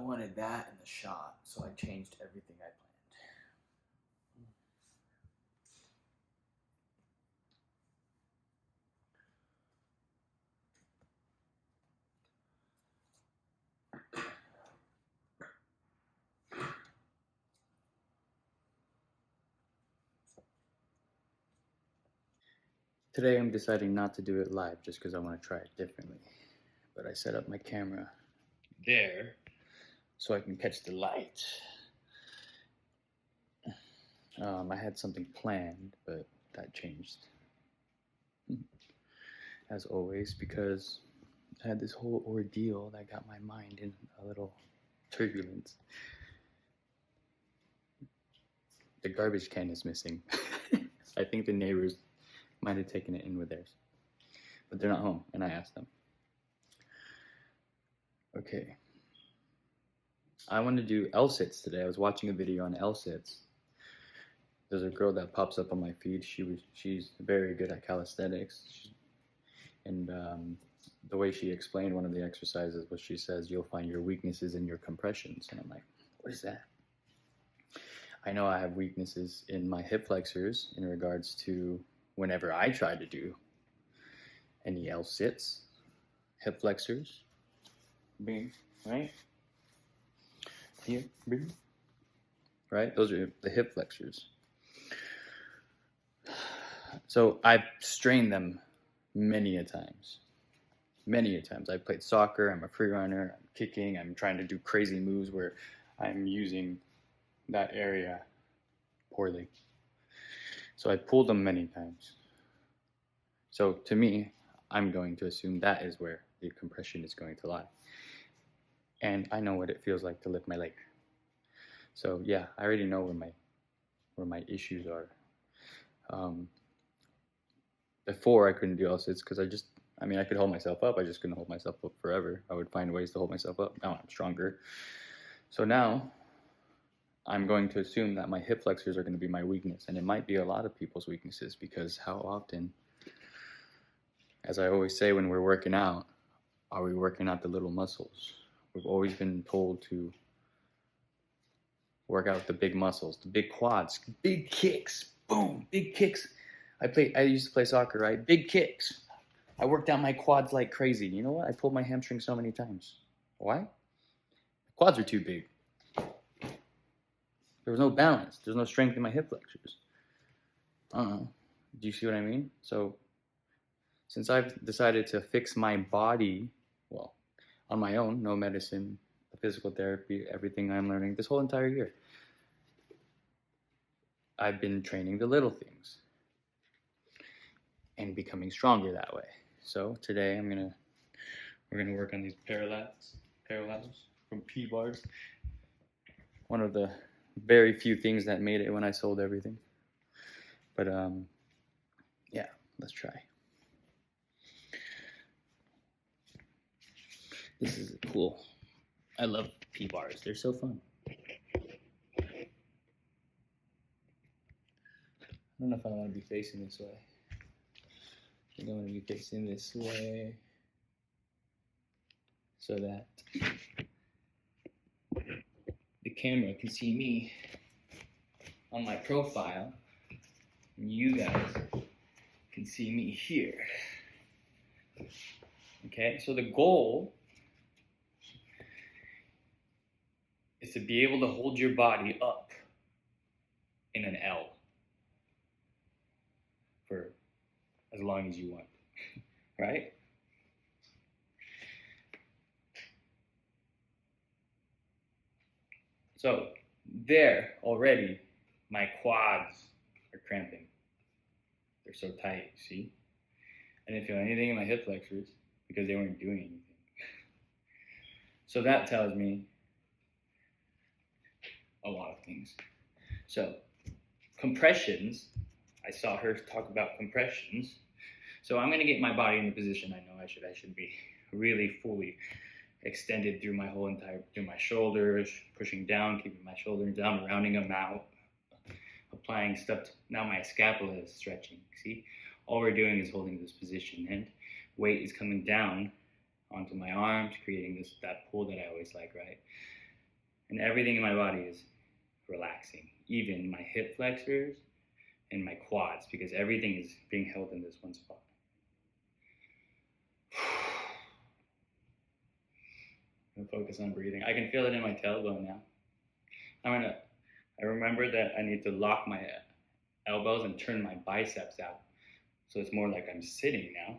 wanted that in the shot, so I changed everything I planned. Today I'm deciding not to do it live just because I want to try it differently. But I set up my camera there so I can catch the light. I had something planned, but that changed. As always, because I had this whole ordeal that got my mind in a little turbulence. The garbage can is missing. I think the neighbors might have taken it in with theirs. But they're not home, and I asked them. Okay. I want to do L-sits today. I was watching a video on L-sits. There's a girl that pops up on my feed. She's very good at calisthenics. And the way she explained one of the exercises was she says, you'll find your weaknesses in your compressions. And I'm like, what is that? I know I have weaknesses in my hip flexors in regards to whenever I try to do any L-sits, hip flexors, bing, right? Here, bing, right? Those are the hip flexors. So I've strained them many a times. Many a times. I've played soccer, I'm a free runner, I'm kicking, I'm trying to do crazy moves where I'm using that area poorly. So I pulled them many times. So to me, I'm going to assume that is where the compression is going to lie. And I know what it feels like to lift my leg. So yeah, I already know where my issues are. Before I couldn't do L-sits because I could hold myself up. I just couldn't hold myself up forever. I would find ways to hold myself up. Now I'm stronger. So now I'm going to assume that my hip flexors are going to be my weakness. And it might be a lot of people's weaknesses because how often, as I always say when we're working out, are we working out the little muscles? We've always been told to work out the big muscles, the big quads, big kicks, boom, big kicks. I used to play soccer, right? Big kicks. I worked out my quads like crazy. You know what? I pulled my hamstring so many times. Why? The quads are too big. There was no balance. There's no strength in my hip flexors. Do you see what I mean? So, since I've decided to fix my body, well, on my own, no medicine, physical therapy, everything I'm learning this whole entire year, I've been training the little things and becoming stronger that way. So today we're gonna work on these parallels from P-bars. One of the very few things that made it when I sold everything. But yeah, let's try. This is cool. I love P-bars. They're so fun. I don't know if I want to be facing this way. I think I'm going to be facing this way so that the camera can see me on my profile and you guys can see me here. Okay, so the goal is to be able to hold your body up in an L for as long as you want, right? So there already, my quads are cramping. They're so tight, see? I didn't feel anything in my hip flexors because they weren't doing anything. So that tells me a lot of things. So compressions, I saw her talk about compressions. So I'm gonna get my body in the position I know I should be really fully extended through through my shoulders, pushing down, keeping my shoulders down, rounding them out, applying stuff. Now my scapula is stretching, see? All we're doing is holding this position and weight is coming down onto my arms, creating that pull that I always like, right? And everything in my body is relaxing, even my hip flexors and my quads, because everything is being held in this one spot. I'm gonna focus on breathing. I can feel it in my tailbone now. I remember that I need to lock my elbows and turn my biceps out. So it's more like I'm sitting now,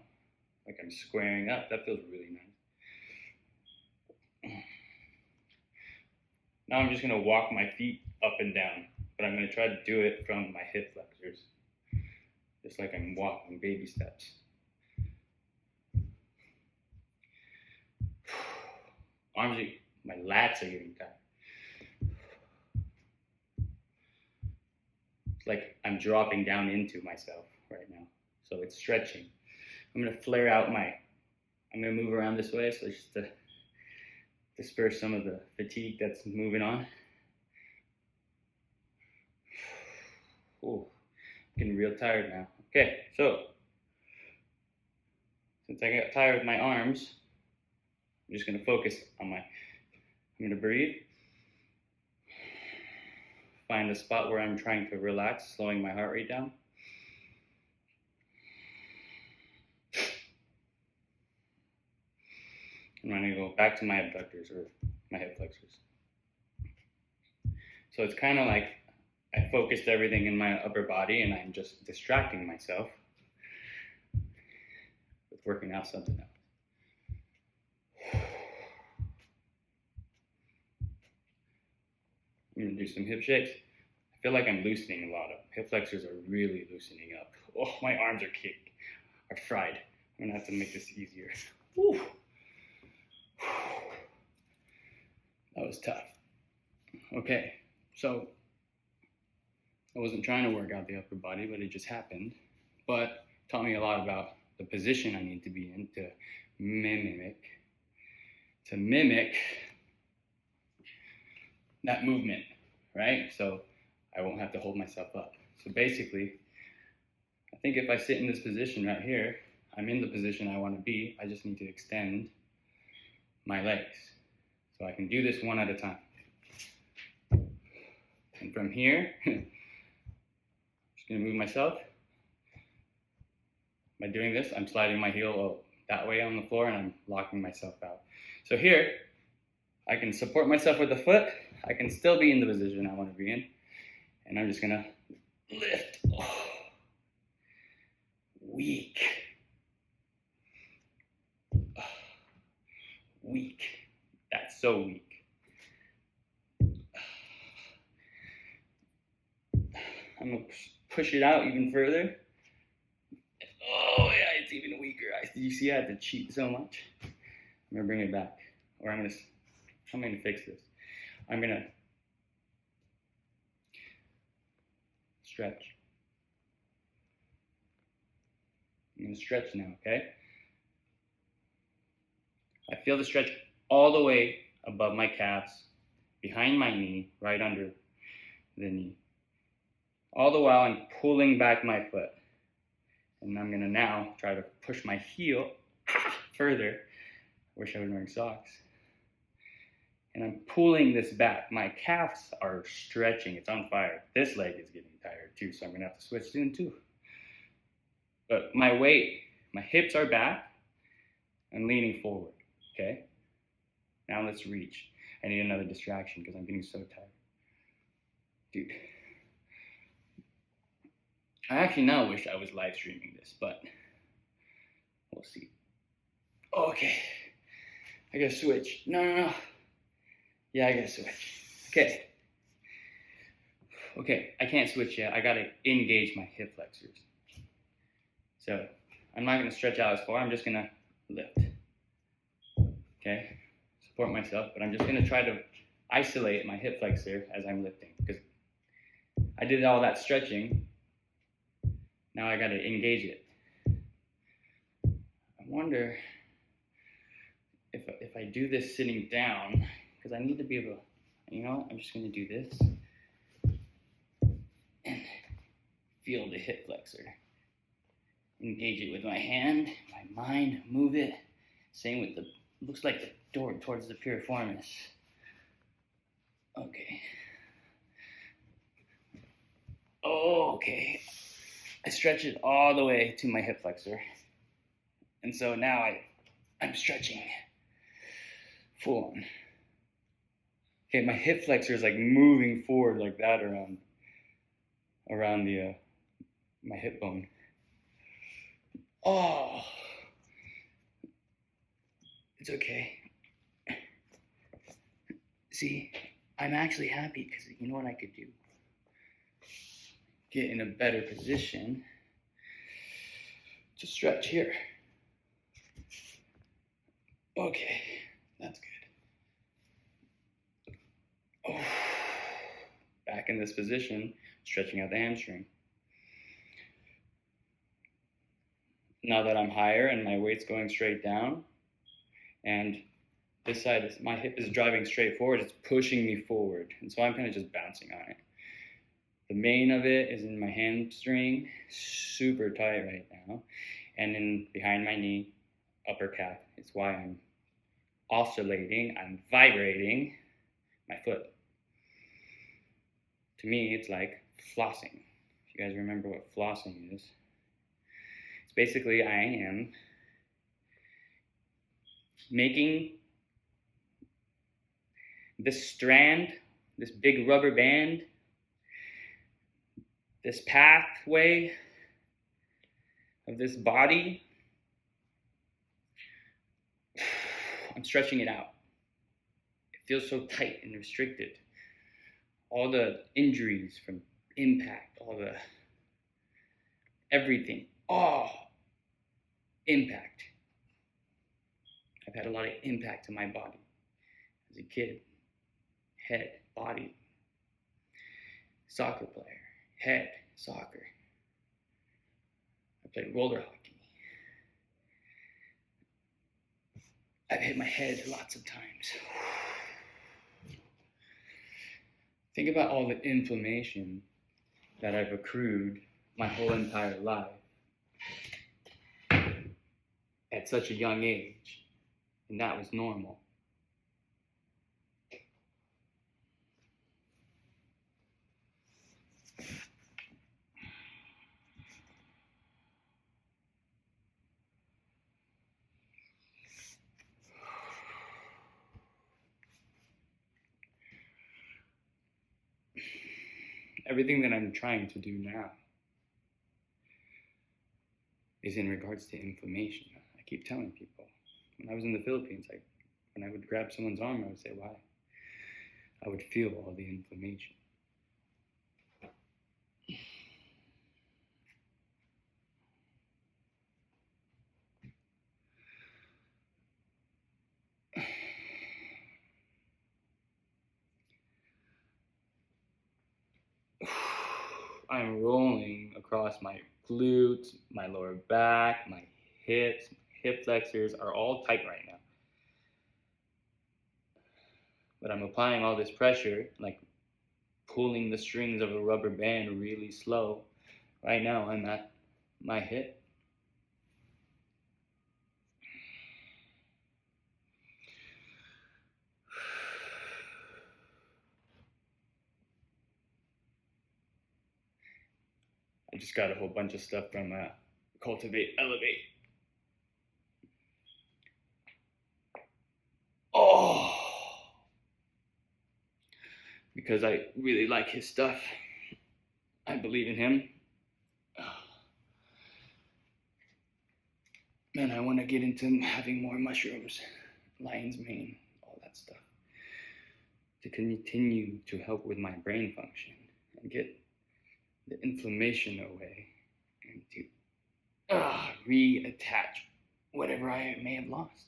like I'm squaring up. That feels really nice. Now I'm just gonna walk my feet up and down, but I'm gonna try to do it from my hip flexors, just like I'm walking baby steps. My lats are getting tired. It's like I'm dropping down into myself right now. So it's stretching. I'm gonna flare out I'm gonna move around this way, so just to disperse some of the fatigue that's moving on. Oh, getting real tired now. Okay, so since I got tired with my arms, I'm just gonna focus on I'm gonna breathe. Find a spot where I'm trying to relax, slowing my heart rate down. And I'm gonna go back to my abductors or my hip flexors. So it's kind of like I focused everything in my upper body and I'm just distracting myself with working out something else. I'm gonna do some hip shakes. I feel like I'm loosening a lot up. Hip flexors are really loosening up. Oh, my arms are fried. I'm gonna have to make this easier. Whew. That was tough. Okay, so I wasn't trying to work out the upper body, but it just happened. But it taught me a lot about the position I need to be in to mimic that movement, right? So I won't have to hold myself up. So basically, I think if I sit in this position right here, I'm in the position I want to be. I just need to extend my legs. So I can do this one at a time. And from here, I'm just gonna move myself. By doing this, I'm sliding my heel that way on the floor and I'm locking myself out. So here, I can support myself with the foot. I can still be in the position I want to be in. And I'm just gonna lift. Oh. Weak. Oh. Weak. That's so weak. I'm gonna push it out even further. Oh yeah, it's even weaker. You see I had to cheat so much. I'm gonna bring it back. Or I'm gonna fix this. I'm gonna stretch. I'm gonna stretch now, okay? I feel the stretch all the way above my calves, behind my knee, right under the knee. All the while I'm pulling back my foot. And I'm gonna now try to push my heel further. I wish I was wearing socks. And I'm pulling this back. My calves are stretching, it's on fire. This leg is getting tired too, so I'm gonna have to switch soon too. But my weight, my hips are back. I'm leaning forward, okay? Now let's reach. I need another distraction because I'm getting so tired. Dude. I actually now wish I was live streaming this, but we'll see. Okay. I gotta switch. No. Yeah, I gotta switch. Okay. Okay, I can't switch yet. I gotta engage my hip flexors. So I'm not gonna stretch out as far. I'm just gonna lift. Okay, support myself, but I'm just gonna try to isolate my hip flexor as I'm lifting because I did all that stretching. Now I gotta engage it. I wonder if I do this sitting down, because I need to be able to, you know, I'm just gonna do this and feel the hip flexor. Engage it with my hand, my mind, move it. Same with looks like the door towards the piriformis. Okay. Oh, okay. I stretch it all the way to my hip flexor. And so now I'm stretching full on. Okay, my hip flexor is like moving forward like that around the my hip bone. Oh, it's okay. See, I'm actually happy because you know what I could do? Get in a better position to stretch here. Okay, that's good. Oh, back in this position, stretching out the hamstring. Now that I'm higher and my weight's going straight down, and this side, my hip is driving straight forward, it's pushing me forward. And so I'm kind of just bouncing on it. The main of it is in my hamstring, super tight right now. And then behind my knee, upper calf. It's why I'm oscillating, I'm vibrating my foot. To me, it's like flossing. If you guys remember what flossing is, it's basically I am making this strand, this big rubber band, this pathway of this body, I'm stretching it out. It feels so tight and restricted. All the injuries from impact, everything, impact. I've had a lot of impact to my body as a kid. Head, body, soccer player, head, soccer. I played roller hockey. I've hit my head lots of times. Think about all the inflammation that I've accrued my whole entire life at such a young age, and that was normal. Everything that I'm trying to do now is in regards to inflammation. I keep telling people. When I was in the Philippines, when I would grab someone's arm, I would say, why? I would feel all the inflammation. I'm rolling across my glutes, my lower back, my hips, hip flexors are all tight right now. But I'm applying all this pressure, like pulling the strings of a rubber band really slow. Right now I'm at my hip. I just got a whole bunch of stuff from Cultivate Elevate. Oh, because I really like his stuff. I believe in him. Man, I want to get into having more mushrooms, lion's mane, all that stuff, to continue to help with my brain function and get the inflammation away and to reattach whatever I may have lost.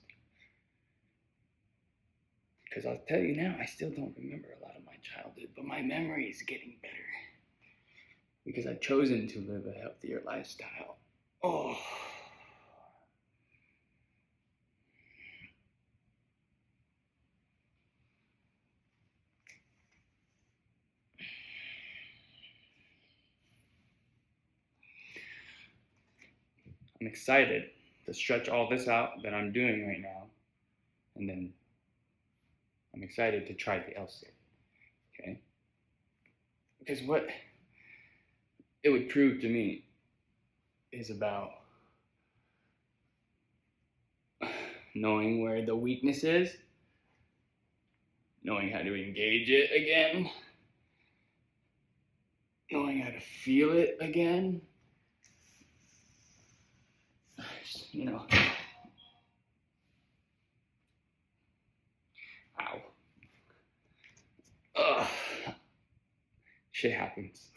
Because I'll tell you now, I still don't remember a lot of my childhood, but my memory is getting better because I've chosen to live a healthier lifestyle. Oh. I'm excited to stretch all this out that I'm doing right now, and then I'm excited to try the L-sit. Because what it would prove to me is about knowing where the weakness is, knowing how to engage it again, knowing how to feel it again. You know, ow. Ugh. Shit happens.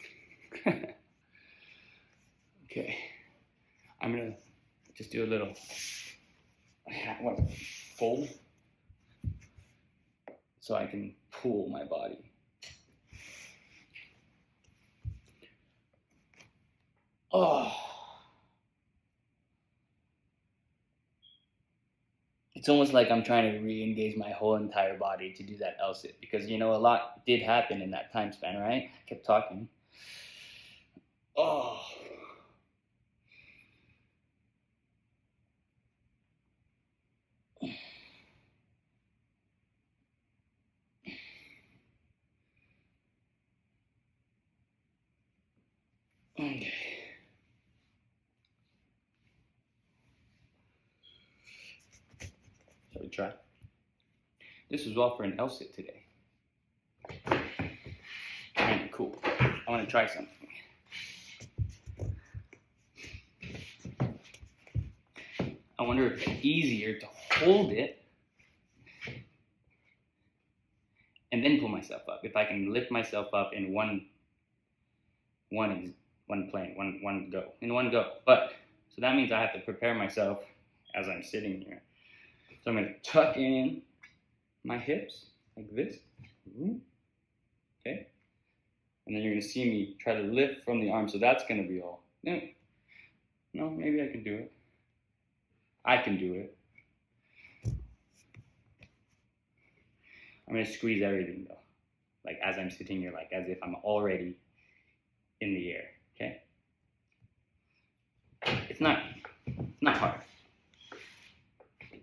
Okay, I'm gonna just do a little fold so I can pull my body. Oh, it's almost like I'm trying to re-engage my whole entire body to do that L-sit, because you know a lot did happen in that time span, right? I kept talking. Oh. Okay. Shall we try? This was all for an L-sit today. Kind of cool. I want to try something. I wonder if it's easier to hold it and then pull myself up. If I can lift myself up in one go. But so that means I have to prepare myself as I'm sitting here. So I'm going to tuck in my hips like this. Okay. And then you're going to see me try to lift from the arm. So that's going to be all. No, maybe I can do it. I can do it. I'm going to squeeze everything though. Like as I'm sitting here, like as if I'm already in the air. Okay? It's not hard.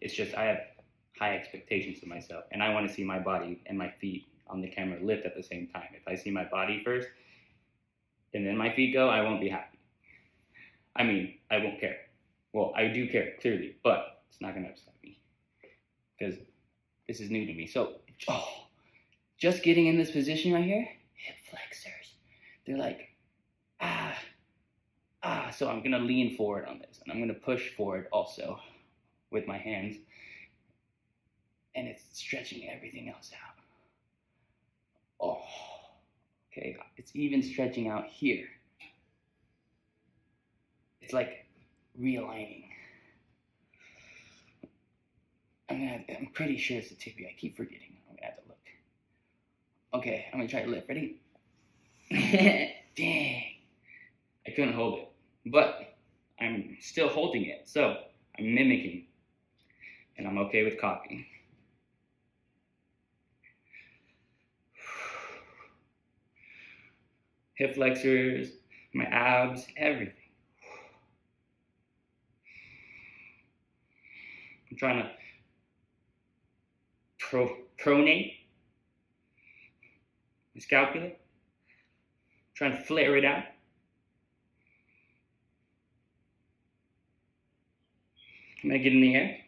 It's just I have high expectations of myself, and I want to see my body and my feet on the camera lift at the same time. If I see my body first and then my feet go, I won't be happy. I mean, I won't care. Well, I do care, clearly, but it's not going to upset me because this is new to me. So, just getting in this position right here, hip flexors, they're like, so I'm going to lean forward on this, and I'm going to push forward also with my hands, and it's stretching everything else out. Oh, okay, it's even stretching out here. It's like realigning. I'm pretty sure it's the tibia. I keep forgetting. I'm gonna have to look. Okay, I'm gonna try to lift. Ready? Dang. I couldn't hold it, but I'm still holding it. So I'm mimicking, and I'm okay with copying. Hip flexors, my abs, everything. I'm trying to pronate my scapula, trying to flare it out. I'm gonna get in the air.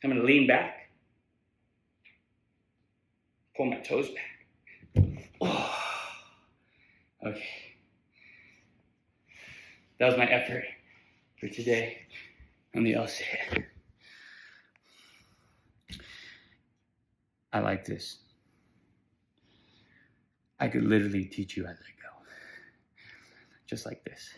I'm gonna lean back, pull my toes back. Oh. Okay. That was my effort for today on the L-sit. I like this. I could literally teach you as I go. Just like this.